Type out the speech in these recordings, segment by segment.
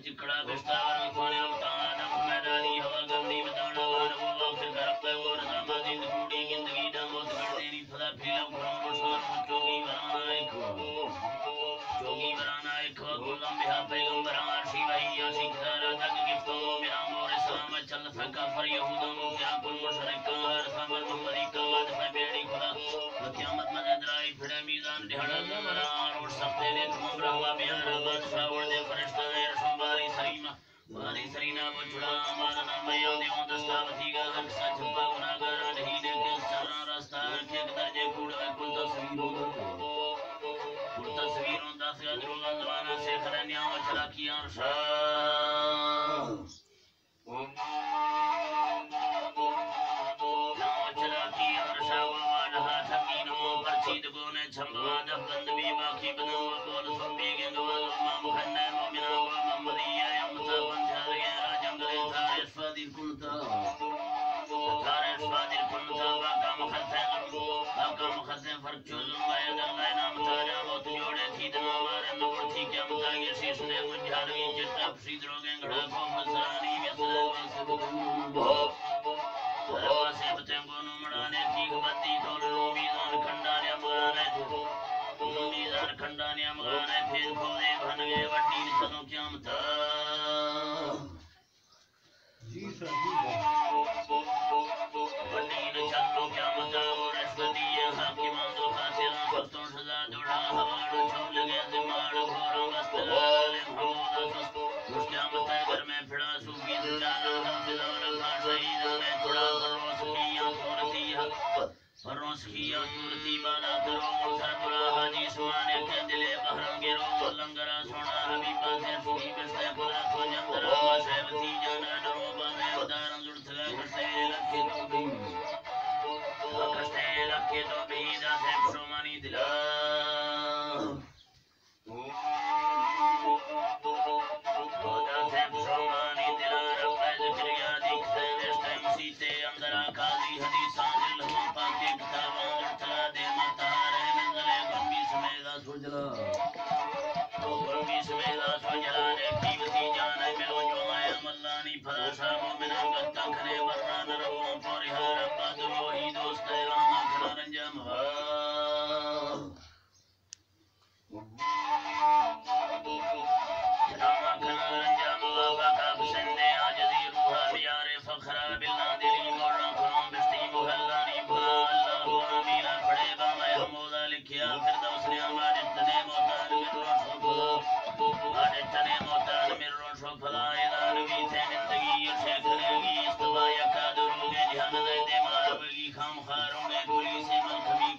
चिकड़ा बेस्ता खाने उताना मैदानी हवा गंदी बताना वान वो वक्त करप पे वो रजामा दिन कूड़ी जिंदगी डामोत कर देनी फला फिलम खरों शान चोगी बराना एक गुलाम बिहा पैगंबर आशी वही आशी खरा तक गिफ्तों मेरा मोर इस्लाम चल फका फर यहूदों को क्या कुल मुशरिक हर समर मोहम्मदी कमाद पे बेड़ी खुदा क़यामत में दराई फिरे मीज़ान दिहाड़ा जमरा और सफे ने तुम रहवा बिहार बादशाह और दे फरिश्ता है रसूबारी सरीमा बारी सरीना वो छुड़ा मारा ना भैया देवों दस्तावती का हक सच छुपा गुनाहगार नहीं ने के सारा रास्ता के दर्जे कूड़ा कुल तस्वीरों दस गजरों जमाना से खरनिया चला किया खंडाने मगाने फिर खोदे बन गए वड्डी चलो क्या मता जी सर वड्डी न चलो क्या मता और रश्वती है हाकिमान दो खासिला सस्तों सजा जोड़ा हवाड़ो छोड़ लगे दिमाग घोरों बस्तलाले हमोदा सस्तो क्या मता घर में फिरा सूफी जाना हम फिलौर खा शहीद ने थोड़ा फरोस किया सूरती हक फरोस किया सूरती बाला करो मुसर बुरा हाजी सुमाने के दिले बहरम गिरो लंगरा सोना हबीबा से फूही बस्ते खुदा को जंदरा शहबती जाना डरो बाने उदारम जुड़थगा करते लक्के तो बीदा से शुमानी दिला खुदा से शुमानी दिला रब ज़िक्रिया दिखते वेस्ते मसीते अंदरा काजी हदीसां दिल हो पाके किताबां जुड़थगा दे मतहारे मंगले गंबी समेदा सुजला गंबी समेदा सुजला ने कीमती जाने मिलो जो आया मल्लानी फराशा मोमिना गत्ता खने वरना रवों पोरिहा रब्बा दुरोही दोस्त रामा खना रंजम रामा खना रंजम बाबा का बसंदे आजदी रूहा बियारे फखरा बिल्ला दिली मोरा खरों बिस्ती मुहल्लानी भुला अल्लाह आमीना पड़े बामे हमोदा लिखिया फिर दोसने हमारे तने मोतान मिर्रों शो फला ऐलान भी थे जिंदगी ये शेखनेगी इस्तवाया का दुरूगे ध्यान दे दे मारवगी खाम खारोंगे पुलिस मन कभी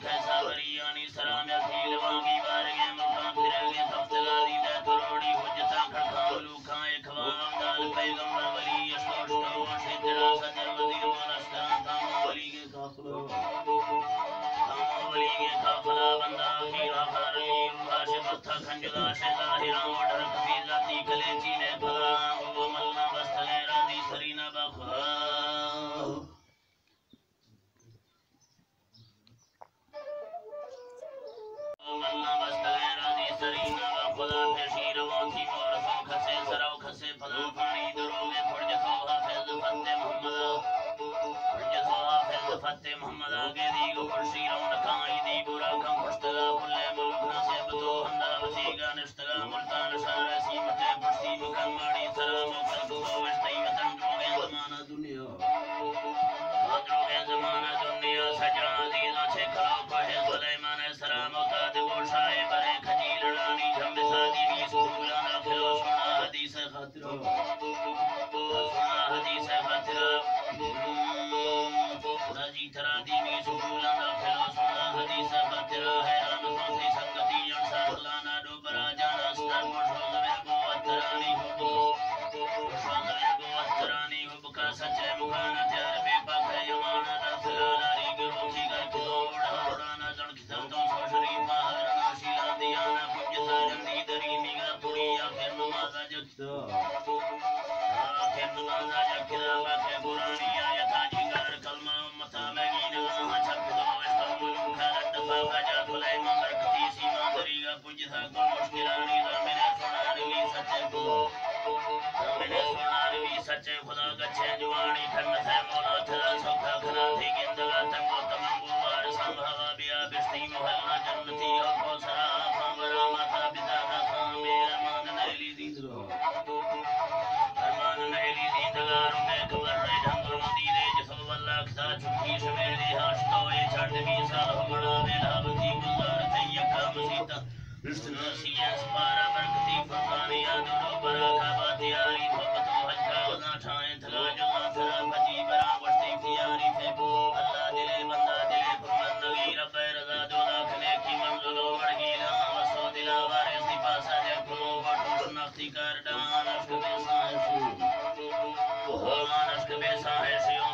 कैसा बरियानी सलाम या फील वांगी बारगे मौका फिरगे तफ्तगारी दे तरोड़ी हुज्जता खड़का लूखा एक वाम दाल पैगंबर वली यशोष्टो शिद्रा सदर वजीर वनस्का तामो वली के काफला बंदा हीरा खारी उबाशे बस्ता खंजुदा शेदा हीरा ओढ़र कभी जाती कलेची ने फला वो मलना बस्तले राजी सरीना बखुदा मलना बस्तले राजी सरीना बखुदा पेशीर वांकी मोर सो खसे सराव खसे फला पानी दरोगे फुर्जतो हाफिज फत्ते मोहम्मद आगे दी गो खुर्शीरों नकाई दी बुरा कम खुश्तगा पुल्ले मुल्क नसीब तो हंदा वसीगा निश्तगा मुल्तान शारे सीमते पुर्सी मुकन माड़ी सलामो कल्ब तो वस्ती वतन droge zamana दुनिया सजा अजीज़ों से खलो पहे सुलेमान सलाम उताद गोशाए बरे खजील रानी झम्बे सादी भी सूला ना खिलो सुना हदीस खतरा राजी तरा दी भी सूला ना खिलो सुना हदीस खतरा है रानों से संगति अंसार लाना डोबरा जाना स्तर मोशो जमे गो अतरानी हो गो سچے خدا گچھے جوانی کھنت ہے مولا تھلا سوکھا کھنا تھی گندگا تنگو تمنگو وار سنبھاوا بیا بشتی محلہ جنتی اور کوسرا فامرا ماتا بدادا خان میرا مان نیلی دیدرو ارمان نیلی دیدگار میں کور رے ڈھنگو دیدے جسو واللہ کھتا چھٹی شمیری ہاشتوئے چھڑ بھی سال ہمڑا میلا بتی گزار تیکا مسیطہ رشتنا سیاس پارا برکتی فرقانی آدھرو برا کھاباتی آری بھوکتو حجکا وزا ٹھائیں تھلا جزا تھلا بھجی برا وشتی فیاری فیبو اللہ دلے بندہ دلے فرمندگی رب رضا دولا کھنے کی منزلو مڑگی لہاں وسو دلا وارے سپا سجے کھنو بٹو شنختی کر ڈان اشک بے ساہشی اشک بے ساہشیوں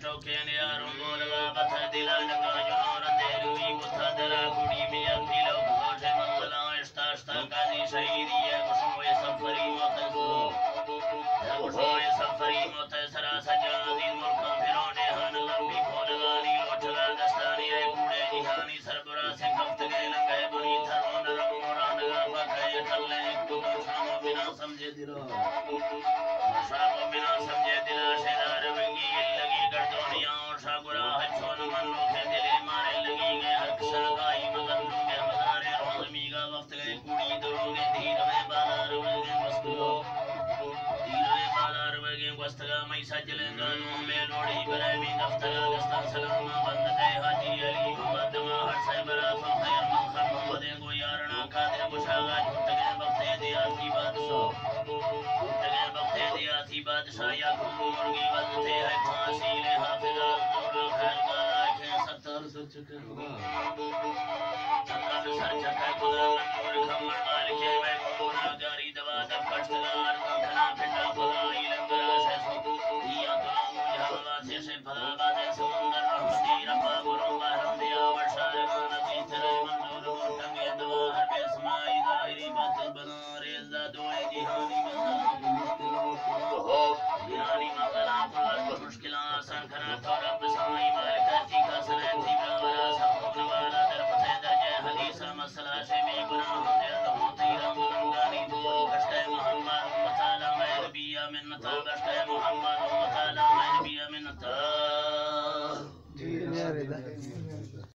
چوکے نیاروں گولگا بتھر دلا جگا جنو رندیروی متھا دلا کڑی میا کھیلو بھوشے منزلہ اشتا اشتا قاضی شہیدی ہے کشوئے سفری متسو کشوئے سفری متسرا سجا عزیز ملکان پھرونے ہن لمبی کھولگانی لوٹگا دستانی ہے کوڑے جہانی سربراہ سے کفت گئے لنگے بنی تھرون رمورانگا بکھے ٹھلے تو شامو بنا سمجھے دلا شامو بنا سمجھے دلا شیدار ونگی لگی گردونیاں اور شاگرا ہچون من لوکھے دلے مارے لگی گئے حق سرگائی مگر لوگے مزارے روزمی گا وقت گئے کوڑی دروگے دھیر میں بالا روگے وستگو دھیر میں بالا روگے وستگا میں سجلے گانوں میں لوڑی برائمی دفتگا گستان سلاما بند دے حاجی علی محمد ماہر سیبرا فخیر منخر محمد گو یارنا قادر بشاگا جھٹگے بختے دیا تھی بادشاہ جھٹگے بختے دیا تھی بادشاہ یا کھو مرگی وزتے ہے پھانسی لے حافظہ دوڑا خیر گالا آنکھیں ستر سر چکے ستر سر چکے خدا نور کھمڑ مالکے میں مونا گاری دوا دب کٹگار کھنا پھنڈا بھلائی لنگرا شیسو دیا تلا مجھا باسے سے بھلا بازے سمندر رحمتی ربا گروں بہرم دیا ورشار مانتی ترے منظور مرٹنگے دوا ہر بے سمائی ظاہری باطل بنا ریزہ دوئے جہانی جہانی مقلا پاس مشکلان آسان کھنا تو رب سمائی مالکہ چیکا سنین تیبرا ورا سب نوالا در پتے درجہ حدیثہ مسئلہ شمی گناہ دل دمو تیران گنگانی دو کشکے محمد مطالع میں نبیہ منتا کشکے محمد مطالع میں نبیہ منتا